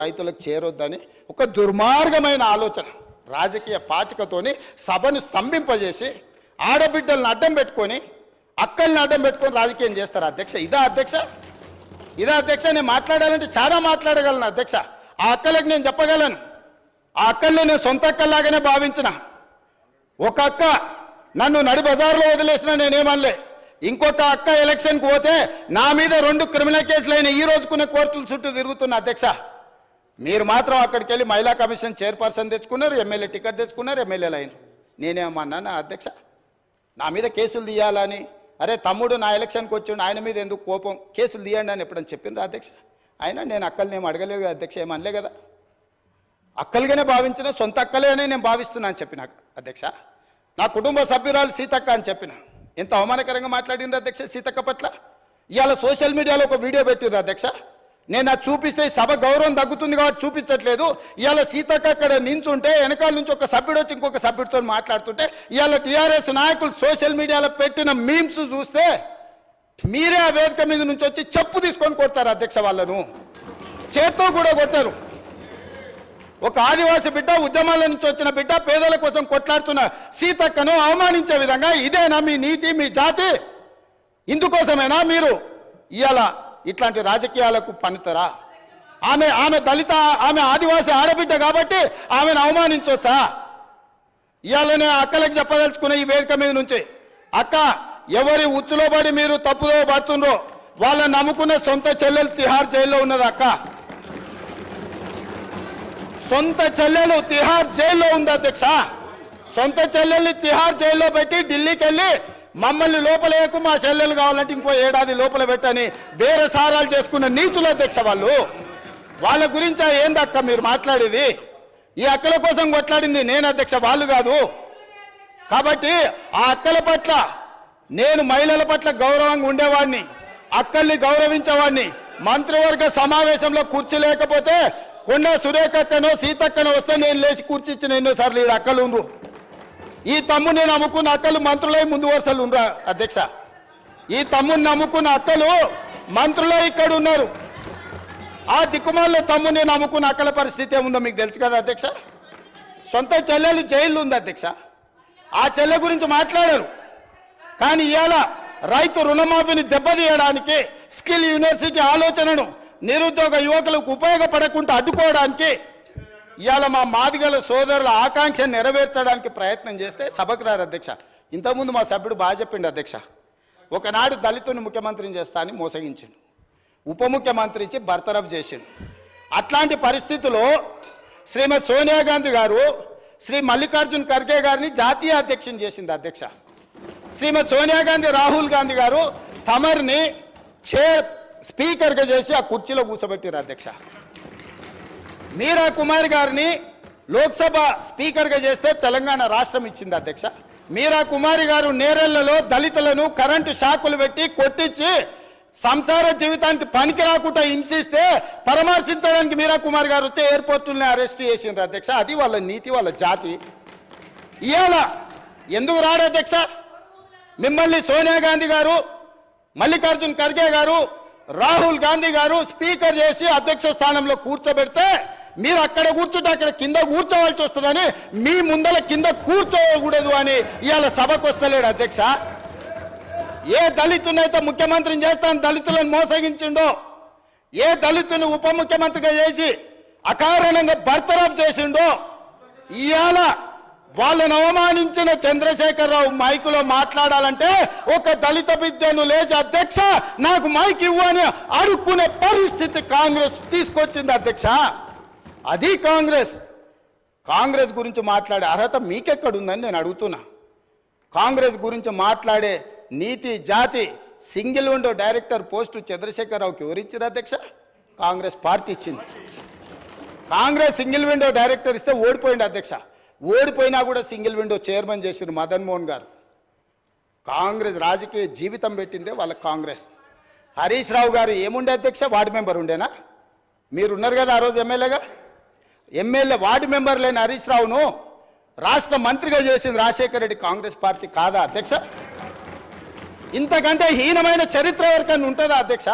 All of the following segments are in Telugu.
రైతులకు చేరొద్దని ఒక దుర్మార్గమైన ఆలోచన రాజకీయ పాచికతోని సభను స్తంభింపజేసి ఆడబిడ్డలను అడ్డం పెట్టుకొని అక్కల్ని అడ్డం పెట్టుకొని రాజకీయం చేస్తారు అధ్యక్ష. ఇదా అధ్యక్ష నేను మాట్లాడాలంటే చాలా మాట్లాడగలను అధ్యక్ష. ఆ అక్కలకు నేను చెప్పగలను, ఆ అక్కల్ని నేను సొంత అక్కల్లాగానే భావించిన. ఒక అక్క నన్ను నడి బజార్లో వదిలేసినా నేనేమనలే. ఇంకొక అక్క ఎలక్షన్కి పోతే నా మీద 2 క్రిమినల్ కేసులు అయిన ఈ రోజుకునే కోర్టుల చుట్టూ తిరుగుతున్న అధ్యక్ష. మీరు మాత్రం అక్కడికి వెళ్ళి మహిళా కమిషన్ చైర్పర్సన్ తెచ్చుకున్నారు, ఎమ్మెల్యే టికెట్ తెచ్చుకున్నారు, ఎమ్మెల్యేలు అయినారు. నేనేమన్నా అధ్యక్ష నా మీద కేసులు తీయాలని? అరే తమ్ముడు నా ఎలక్షన్కి వచ్చిండు, ఆయన మీద ఎందుకు కోపం, కేసులు తీయండి అని ఎప్పుడని చెప్పిండ్రు అధ్యక్ష? అయినా నేను అక్కల్ని ఏం అడగలేదు అధ్యక్ష, ఏమనలే కదా. అక్కలుగానే భావించిన, సొంత అక్కలే అని నేను భావిస్తున్నా అని చెప్పిన అధ్యక్ష. నా కుటుంబ సభ్యురాలు సీతక్క అని చెప్పిన. ఎంత అవమానకరంగా మాట్లాడిండ్రు అధ్యక్ష సీతక్క పట్ల. ఇవాళ సోషల్ మీడియాలో ఒక వీడియో పెట్టిర్రు అధ్యక్ష. నేను అది చూపిస్తే సభ గౌరవం తగ్గుతుంది కాబట్టి చూపించట్లేదు. ఇవాళ సీతక్క అక్కడ నించుంటే వెనకాల నుంచి ఒక సభ్యుడు వచ్చి ఇంకొక సభ్యుడితో మాట్లాడుతుంటే ఇవాళ టీఆర్ఎస్ నాయకులు సోషల్ మీడియాలో పెట్టిన మీమ్స్ చూస్తే మీరే ఆ వేదిక మీద నుంచి వచ్చి చెప్పు తీసుకొని కొడతారు అధ్యక్ష. వాళ్ళను చేత్తో కూడా కొట్టారు. ఒక ఆదివాసి బిడ్డ, ఉద్యమాల నుంచి వచ్చిన బిడ్డ, పేదల కోసం కొట్లాడుతున్న సీతక్కను అవమానించే విధంగా ఇదేనా మీ నీతి, మీ జాతి? ఇందుకోసమేనా మీరు ఇవాళ ఇట్లాంటి రాజకీయాలకు పన్నుతారా? ఆమె దళిత, ఆమె ఆదివాసి ఆడబిడ్డ కాబట్టి ఆమెను అవమానించవచ్చా? ఇవాళనే అక్కలకు చెప్పదలుచుకున్న ఈ వేదిక మీద నుంచి, అక్క ఎవరి ఉచ్చులో పడి మీరు తప్పుదో పడుతుండ్రో వాళ్ళని నమ్ముకున్న సొంత చెల్లెలు తిహార్ జైల్లో ఉన్నది అక్క. సొంత చెల్లెలు తిహార్ జైల్లో ఉంది అధ్యక్ష. సొంత చెల్లెల్ని తిహార్ జైల్లో పెట్టి ఢిల్లీకి వెళ్ళి మమ్మల్ని లోపలేకు, మా చెల్లెలు కావాలంటే ఇంకో ఏడాది లోపల పెట్టని బేరసారాలు చేసుకున్న నీచులు అధ్యక్ష వాళ్ళు. వాళ్ళ గురించి ఏందక్క మీరు మాట్లాడేది? ఈ అక్కల కోసం కొట్లాడింది నేను అధ్యక్ష, వాళ్ళు కాదు. కాబట్టి ఆ అక్కల పట్ల నేను మహిళల పట్ల గౌరవంగా ఉండేవాడిని, అక్కల్ని గౌరవించేవాడిని. మంత్రివర్గ సమావేశంలో కూర్చో లేకపోతే కొండ సురేఖక్కనో సీతక్కనో వస్తే నేను లేచి కూర్చిచ్చిన ఎన్నోసార్లు ఈ అక్కలు ఉండ్రు. ఈ తమ్ముడు నేను నమ్ముకున్న అక్కలు మంత్రులై ముందు వరుసలు ఉండరా అధ్యక్ష. ఈ తమ్ముడిని నమ్ముకున్న అక్కలు మంత్రులై ఇక్కడ ఉన్నారు. ఆ దిక్కుమాల తమ్ముడిని నమ్ముకున్న అక్కల పరిస్థితి ఏముందో మీకు తెలుసు కదా అధ్యక్ష. సొంత చెల్లెలు జైల్లో ఉంది అధ్యక్ష. ఆ చెల్లె గురించి మాట్లాడారు. కానీ ఇవాళ రైతు రుణమాఫీని దెబ్బతీయడానికి, స్కిల్ యూనివర్సిటీ ఆలోచనను నిరుద్యోగ యువకులకు ఉపయోగపడకుండా అడ్డుకోవడానికి, ఇవాళ మా మాదిగల సోదరుల ఆకాంక్షను నెరవేర్చడానికి ప్రయత్నం చేస్తే సభకు రారు అధ్యక్ష. ఇంతకుముందు మా సభ్యుడు బాగా చెప్పిండు అధ్యక్ష. ఒకనాడు దళితుని ముఖ్యమంత్రిని చేస్తా అని మోసగించిండు, ఉప ముఖ్యమంత్రి ఇచ్చి బర్తరఫ్ చేసిండు. అట్లాంటి పరిస్థితుల్లో శ్రీమతి సోనియా గాంధీ గారు శ్రీ మల్లికార్జున్ ఖర్గే గారిని జాతీయ అధ్యక్షుని చేసింది అధ్యక్ష. శ్రీమతి సోనియా గాంధీ రాహుల్ గాంధీ గారు తమర్ని స్పీకర్గా చేసి ఆ కుర్చీలో కూర్చోబెట్టారు అధ్యక్ష. మీరా కుమార్ గారిని లోక్సభ స్పీకర్గా చేస్తే తెలంగాణ రాష్ట్రం ఇచ్చింది అధ్యక్ష. మీరా కుమారి గారు నేరెళ్లలో దళితులను కరెంటు షాకులు పెట్టి కొట్టించి సంసార జీవితానికి పనికి రాకుండా హింసిస్తే పరామర్శించడానికి మీరా కుమార్ గారు వస్తే ఎయిర్పోర్టుల్ని అరెస్ట్ చేసిండ్రు అధ్యక్ష. అది వాళ్ళ నీతి, వాళ్ళ జాతి. ఇవాళ ఎందుకు రాడు అధ్యక్ష? మిమ్మల్ని సోనియా గాంధీ గారు, మల్లికార్జున్ ఖర్గే గారు, రాహుల్ గాంధీ గారు స్పీకర్ చేసి అధ్యక్ష స్థానంలో కూర్చోబెడితే మీరు అక్కడ కూర్చుంటే అక్కడ కింద కూర్చోవలసి వస్తుందని మీ ముందల కింద కూర్చోకూడదు అని ఇవాళ సభకు వస్తలేడు అధ్యక్ష. ఏ దళితునైతే ముఖ్యమంత్రిని చేస్తాను దళితులను మోసగించిండో, ఏ దళితుని ఉప ముఖ్యమంత్రిగా చేసి అకారణంగా బర్తరఫ్ చేసిండో, ఇవాళ వాళ్ళను అవమానించిన చంద్రశేఖరరావు మైకులో మాట్లాడాలంటే ఒక దళిత బిడ్డను లేచి అధ్యక్ష నాకు మైక్ ఇవ్వు అని అడుక్కునే పరిస్థితి కాంగ్రెస్ తీసుకొచ్చింది అధ్యక్ష. అది కాంగ్రెస్ గురించి మాట్లాడే అర్హత మీకెక్కడుందని నేను అడుగుతున్నా. కాంగ్రెస్ గురించి మాట్లాడే నీతి, జాతి, సింగిల్ విండో డైరెక్టర్ పోస్టు చంద్రశేఖరరావుకి ఎవరిచ్చారు అధ్యక్ష? కాంగ్రెస్ పార్టీ ఇచ్చింది. కాంగ్రెస్ సింగిల్ విండో డైరెక్టర్ ఇస్తే ఓడిపోయింది అధ్యక్ష. ఓడిపోయినా కూడా సింగిల్ విండో చైర్మన్ చేసిన మదన్ మోహన్ గారు. కాంగ్రెస్ రాజకీయ జీవితం పెట్టిందే వాళ్ళ కాంగ్రెస్. హరీష్ రావు గారు ఏముండే అధ్యక్ష? వార్డు మెంబర్ ఉండేనా? మీరున్నారు కదా ఆ రోజు ఎమ్మెల్యే వార్డు మెంబర్ లేని హరీష్ రావును రాష్ట్ర మంత్రిగా చేసింది రాజశేఖర రెడ్డి కాంగ్రెస్ పార్టీ కాదా అధ్యక్ష? ఇంతకంటే హీనమైన చరిత్ర ఎవరికైనా ఉంటుందా అధ్యక్ష?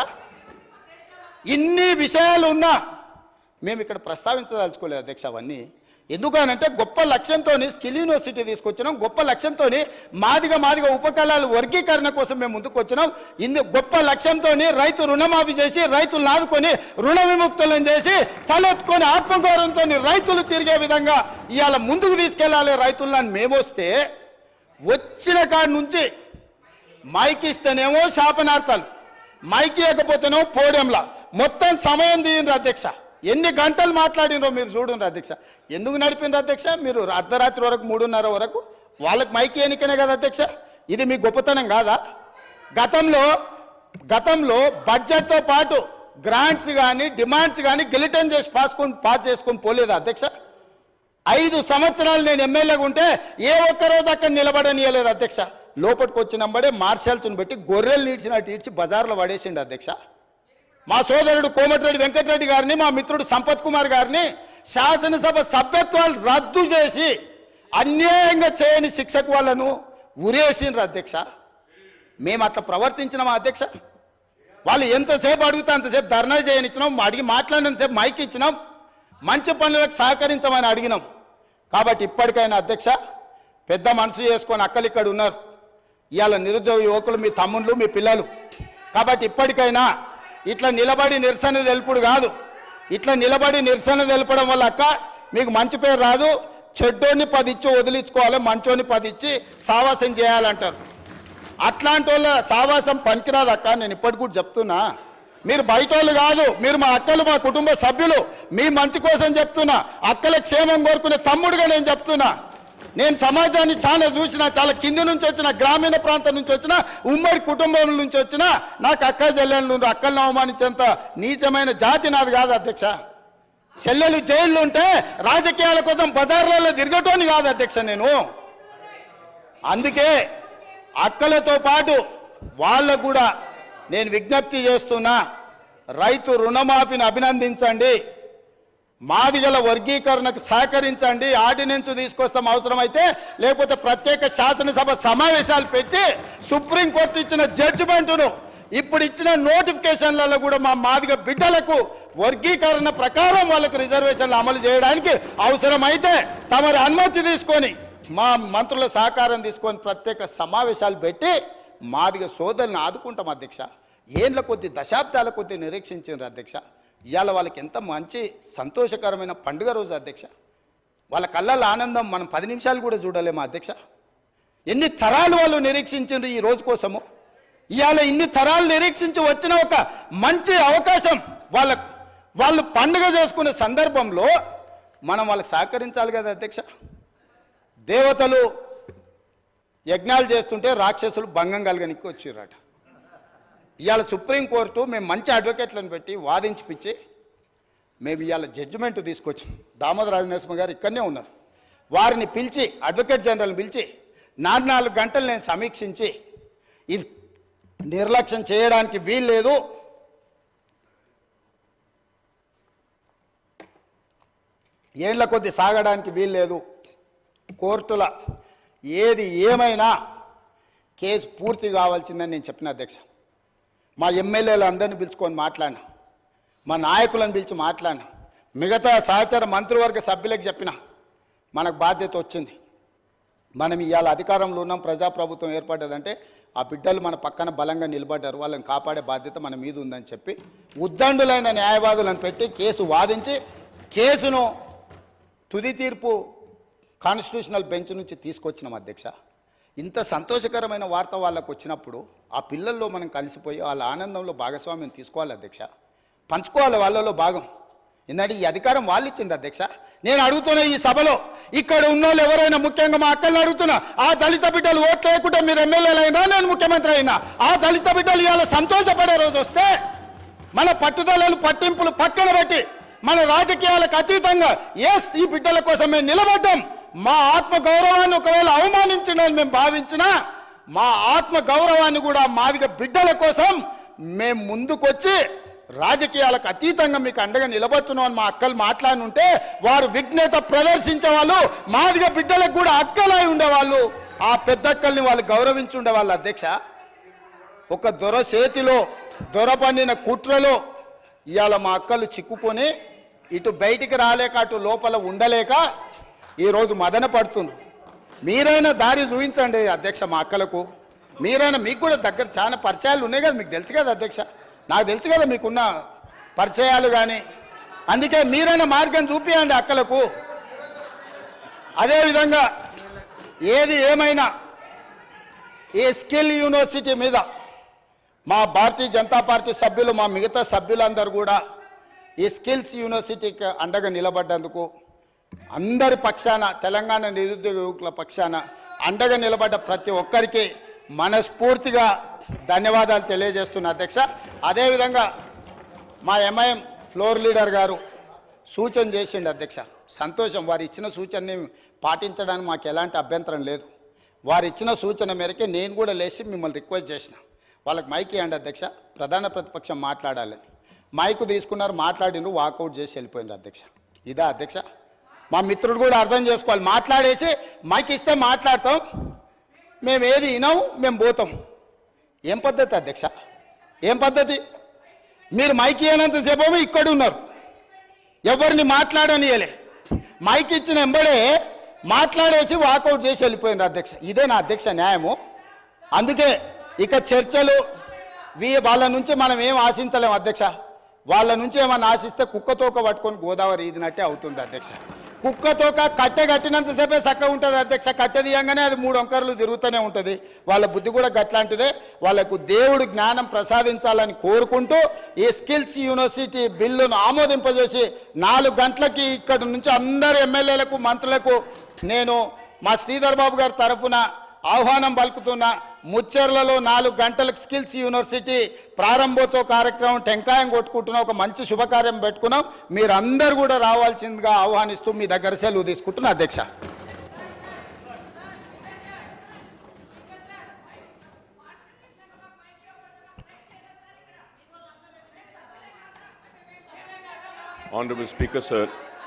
ఇన్ని విషయాలు ఉన్నా మేము ఇక్కడ ప్రస్తావించదలుచుకోలేదు అధ్యక్ష. అవన్నీ ఎందుకనంటే గొప్ప లక్ష్యంతో స్కిల్ యూనివర్సిటీ తీసుకొచ్చినాం, గొప్ప లక్ష్యంతో మాదిగ ఉపకళాలు వర్గీకరణ కోసం మేము ముందుకు వచ్చినాం. గొప్ప లక్ష్యంతో రైతు రుణమాఫీ చేసి రైతులను ఆదుకొని రుణ విముక్తులను చేసి తలెత్తుకొని ఆత్మగౌరవంతో రైతులు తిరిగే విధంగా ఇవాళ ముందుకు తీసుకెళ్ళాలి రైతులను. మేము వస్తే వచ్చిన కాడి నుంచి మైకి ఇస్తేనేమో శాపనార్థాలు, మైకి ఇవ్వకపోతేనేమో పోడియంలా మొత్తం సమయం తీయండి అధ్యక్ష. ఎన్ని గంటలు మాట్లాడినరో మీరు చూడండి అధ్యక్ష. ఎందుకు నడిపినారు అధ్యక్ష? మీరు అర్ధరాత్రి వరకు 3:30 వరకు వాళ్ళకి మైకి ఎన్నికనే కదా అధ్యక్ష. ఇది మీ గొప్పతనం కాదా? గతంలో బడ్జెట్తో పాటు గ్రాంట్స్ కానీ డిమాండ్స్ కానీ గిలిటన్ చేసి పాస్ చేసుకొని పోలేదా అధ్యక్ష? 5 సంవత్సరాలు నేను ఎమ్మెల్యేగా ఉంటే ఏ ఒక్కరోజు అక్కడ నిలబడనియలేదు అధ్యక్ష. లోపలికి వచ్చినంబడే మార్షల్స్ని పెట్టి గొర్రెలు నీడ్చినట్టు ఈడ్చి బజార్లో పడేసిండు అధ్యక్ష. మా సోదరుడు కోమటిరెడ్డి వెంకటరెడ్డి గారిని, మా మిత్రుడు సంపత్ కుమార్ గారిని శాసనసభ సభ్యత్వాలు రద్దు చేసి అన్యాయంగా చేయని శిక్షకు వాళ్ళను ఉరేసిండ్రు అధ్యక్ష. మేము అట్లా ప్రవర్తించినామా అధ్యక్ష? వాళ్ళు ఎంతసేపు అడిగితే అంతసేపు ధర్నా చేయనిచ్చినాం, అడిగి మాట్లాడినంతసేపు మైక్ ఇచ్చినాం, మంచి పనులకు సహకరించమని అడిగినాం. కాబట్టి ఇప్పటికైనా అధ్యక్ష పెద్ద మనసు చేసుకొని అక్కలు ఇక్కడ ఉన్నారు. ఇవాళ నిరుద్యోగ యువకులు మీ తమ్ముళ్ళు, మీ పిల్లలు. కాబట్టి ఇప్పటికైనా ఇట్లా నిలబడి నిరసన తెలుపుడు కాదు. ఇట్లా నిలబడి నిరసన తెలపడం వల్ల అక్క మీకు మంచి పేరు రాదు. చెడ్డోని 10 ఇచ్చి వదిలించుకోవాలి, మంచోని 10 ఇచ్చి సావాసం చేయాలంటారు. అట్లాంటి వాళ్ళ సావాసం పనికిరాదు అక్క. నేను ఇప్పటికి కూడా చెప్తున్నా, మీరు బయట వాళ్ళు కాదు, మీరు మా అక్కలు, మా కుటుంబ సభ్యులు. మీ మంచి కోసం చెప్తున్నా, అక్కల క్షేమం కోరుకునే తమ్ముడుగా నేను చెప్తున్నా. నేను సమాజాన్ని చాలా చూసిన, చాలా కింది నుంచి వచ్చిన, గ్రామీణ ప్రాంతం నుంచి వచ్చిన, ఉమ్మడి కుటుంబం నుంచి వచ్చిన, నాకు అక్క చెల్లెళ్ళు అక్కలను అవమానించేంత నీచమైన జాతి నాది కాదు అధ్యక్ష. చెల్లెలు జైళ్ళు ఉంటే రాజకీయాల కోసం బజార్లలో తిరగటోని కాదు అధ్యక్ష నేను. అందుకే అక్కలతో పాటు వాళ్ళకు కూడా నేను విజ్ఞప్తి చేస్తున్నా, రైతు రుణమాఫీని అభినందించండి, మాదిగల వర్గీకరణకు సహకరించండి, ఆర్డినెన్స్ తీసుకొస్తాం అవసరమైతే, లేకపోతే ప్రత్యేక శాసనసభ సమావేశాలు పెట్టి సుప్రీంకోర్టు ఇచ్చిన జడ్జిమెంటును, ఇప్పుడు ఇచ్చిన నోటిఫికేషన్లలో కూడా మా మాదిగ బిడ్డలకు వర్గీకరణ ప్రకారం వాళ్ళకు రిజర్వేషన్లు అమలు చేయడానికి అవసరమైతే తమరి అనుమతి తీసుకొని, మా మంత్రుల సహకారం తీసుకొని ప్రత్యేక సమావేశాలు పెట్టి మాదిగ సోదరులను ఆదుకుంటాం అధ్యక్ష. ఏళ్ళ కొద్ది దశాబ్దాల కొద్ది నిరీక్షించారు అధ్యక్ష. ఇవాళ వాళ్ళకి ఎంత మంచి సంతోషకరమైన పండుగ రోజు అధ్యక్ష. వాళ్ళ కళ్ళల్లో ఆనందం మనం 10 నిమిషాలు కూడా చూడలేమా అధ్యక్ష? ఎన్ని తరాలు వాళ్ళు నిరీక్షించారు ఈ రోజు కోసము. ఇవాళ ఇన్ని తరాలు నిరీక్షించి వచ్చిన ఒక మంచి అవకాశం వాళ్ళు పండుగ చేసుకునే సందర్భంలో మనం వాళ్ళకి సహకరించాలి కదా అధ్యక్ష. దేవతలు యజ్ఞాలు చేస్తుంటే రాక్షసులు భంగం కలగనికి వచ్చిర్రట. ఇవాళ సుప్రీంకోర్టు మేము మంచి అడ్వకేట్లను పెట్టి వాదించిపిచ్చి మేము ఇవాళ జడ్జిమెంట్ తీసుకొచ్చాం. దామోదర రాజనరసింహ గారు ఇక్కడనే ఉన్నారు. వారిని పిలిచి, అడ్వకేట్ జనరల్ని పిలిచి 4 గంటలు నేను సమీక్షించి ఇది నిర్లక్ష్యం చేయడానికి వీలు లేదు, ఏళ్ల కొద్ది సాగడానికి వీలు లేదు, కోర్టుల ఏది ఏమైనా కేసు పూర్తి కావాల్సిందని నేను చెప్పిన అధ్యక్ష. మా ఎమ్మెల్యేలు అందరినీ పిలుచుకొని మాట్లాడినా, మా నాయకులను పిలిచి మాట్లాడినా, మిగతా సహచర మంత్రివర్గ సభ్యులకు చెప్పిన మనకు బాధ్యత వచ్చింది. మనం ఇవాళ అధికారంలో ఉన్నాం, ప్రజాప్రభుత్వం ఏర్పడ్డదంటే ఆ బిడ్డలు మన పక్కన బలంగా నిలబడ్డారు, వాళ్ళని కాపాడే బాధ్యత మన మీద ఉందని చెప్పి ఉద్దండులైన న్యాయవాదులను పెట్టి కేసు వాదించి కేసును తుది తీర్పు కాన్స్టిట్యూషనల్ బెంచ్ నుంచి తీసుకొచ్చినాం అధ్యక్ష. ఇంత సంతోషకరమైన వార్త వాళ్ళకు వచ్చినప్పుడు ఆ పిల్లల్లో మనం కలిసిపోయి వాళ్ళ ఆనందంలో భాగస్వామ్యం తీసుకోవాలి అధ్యక్ష, పంచుకోవాలి వాళ్ళలో భాగం. ఎందుకంటే ఈ అధికారం వాళ్ళు ఇచ్చింది అధ్యక్ష. నేను అడుగుతున్నా ఈ సభలో ఇక్కడ ఉన్నోళ్ళు ఎవరైనా, ముఖ్యంగా మా అక్కల్ని అడుగుతున్నా, ఆ దళిత బిడ్డలు ఓట్లు లేకుండా మీరు ఎమ్మెల్యేలు అయినా, నేను ముఖ్యమంత్రి అయినా, ఆ దళిత బిడ్డలు ఇవాళ సంతోషపడే రోజు వస్తే మన పట్టుదలలు పట్టింపులు పక్కన పెట్టి మన రాజకీయాలకు అతీతంగా ఈ బిడ్డల కోసం మేము నిలబడ్డాం. మా ఆత్మ గౌరవాన్ని ఒకవేళ అవమానించడం మేము భావించినా మా ఆత్మ గౌరవాన్ని కూడా మాదిగ బిడ్డల కోసం మేము ముందుకొచ్చి రాజకీయాలకు అతీతంగా మీకు అండగా నిలబడుతున్నామని మా అక్కలు మాట్లాడుంటే వారు విఘ్నత ప్రదర్శించే వాళ్ళు, మాదిగ బిడ్డలకు కూడా అక్కలై ఉండేవాళ్ళు, ఆ పెద్దక్కల్ని వాళ్ళు గౌరవించి ఉండేవాళ్ళు అధ్యక్ష. ఒక దొర చేతిలో దొర పండిన కుట్రలో ఇవాళ మా అక్కలు చిక్కుకొని ఇటు బయటికి రాలేక అటు లోపల ఉండలేక ఈరోజు మదన పడుతుంది. మీరైనా దారి చూపించండి అధ్యక్ష మా అక్కలకు. మీరైనా మీకు కూడా దగ్గర చాలా పరిచయాలు ఉన్నాయి కదా, మీకు తెలుసు కదా అధ్యక్ష, నాకు తెలుసు కదా మీకున్న పరిచయాలు. కానీ అందుకే మీరైనా మార్గం చూపించండి అక్కలకు. అదేవిధంగా ఏది ఏమైనా ఈ స్కిల్ యూనివర్సిటీ మీద మా భారతీయ జనతా పార్టీ సభ్యులు, మా మిగతా సభ్యులందరూ కూడా ఈ స్కిల్స్ యూనివర్సిటీకి అండగా నిలబడ్డందుకు అందరి పక్షాన, తెలంగాణ నిరుద్యోగ యువకుల పక్షాన అండగా నిలబడ్డ ప్రతి ఒక్కరికి మనస్ఫూర్తిగా ధన్యవాదాలు తెలియజేస్తున్నా అధ్యక్ష. అదేవిధంగా మా ఎంఐఎం ఫ్లోర్ లీడర్ గారు సూచన చేసిండు అధ్యక్ష, సంతోషం. వారు ఇచ్చిన సూచనని పాటించడానికి మాకు ఎలాంటి అభ్యంతరం లేదు. వారు ఇచ్చిన సూచన మేరకే నేను కూడా లేచి మిమ్మల్ని రిక్వెస్ట్ చేసిన, వాళ్ళకి మైక్ ఇవ్వండి అధ్యక్ష, ప్రధాన ప్రతిపక్షం మాట్లాడాలని. మైకు తీసుకున్నారు, మాట్లాడిండ్రు, వాకౌట్ చేసి వెళ్ళిపోయినారు అధ్యక్ష. ఇదా అధ్యక్ష? మా మిత్రుడు కూడా అర్థం చేసుకోవాలి. మాట్లాడేసి మైక్ ఇస్తే మాట్లాడతాం, మేము ఏది వినాం, మేము పోతాం. ఏం పద్ధతి అధ్యక్ష? ఏం పద్ధతి? మీరు మైక్ ఇవ్వనంతసేపు ఇక్కడ ఉన్నారు, ఎవరిని మాట్లాడనియలే. మైక్ ఇచ్చిన ఎంబడే మాట్లాడేసి వాకౌట్ చేసి వెళ్ళిపోయినారు అధ్యక్ష. ఇదే నా అధ్యక్ష న్యాయము. అందుకే ఇక చర్చలు వాళ్ళ నుంచి మనం ఏం ఆశించలేము అధ్యక్ష. వాళ్ళ నుంచి ఏమన్నా ఆశిస్తే కుక్కతోక పట్టుకొని గోదావరి ఈదినట్టే అవుతుంది అధ్యక్ష. కుక్కతోక కట్టె కట్టినంతసేపే చక్కగా ఉంటుంది అధ్యక్ష. కట్టె తీయంగానే అది 3 వంకరలు తిరుగుతూనే ఉంటుంది. వాళ్ళ బుద్ధి కూడా గట్లాంటిదే. వాళ్ళకు దేవుడు జ్ఞానం ప్రసాదించాలని కోరుకుంటూ ఈ స్కిల్స్ యూనివర్సిటీ బిల్లును ఆమోదింపజేసి 4 గంటలకి ఇక్కడ నుంచి అందరు ఎమ్మెల్యేలకు, మంత్రులకు నేను మా శ్రీధర్ బాబు గారి తరఫున ఆహ్వానం పలుకుతున్నా. ముచ్చెర్లలో 4 గంటలకు స్కిల్స్ యూనివర్సిటీ ప్రారంభోత్సవ కార్యక్రమం టెంకాయం కొట్టుకుంటున్నాం, ఒక మంచి శుభకార్యం పెట్టుకున్నాం. మీరందరూ కూడా రావాల్సిందిగా ఆహ్వానిస్తూ మీ దగ్గర సెలవు తీసుకుంటున్నా అధ్యక్ష. Honorable Speaker, sir.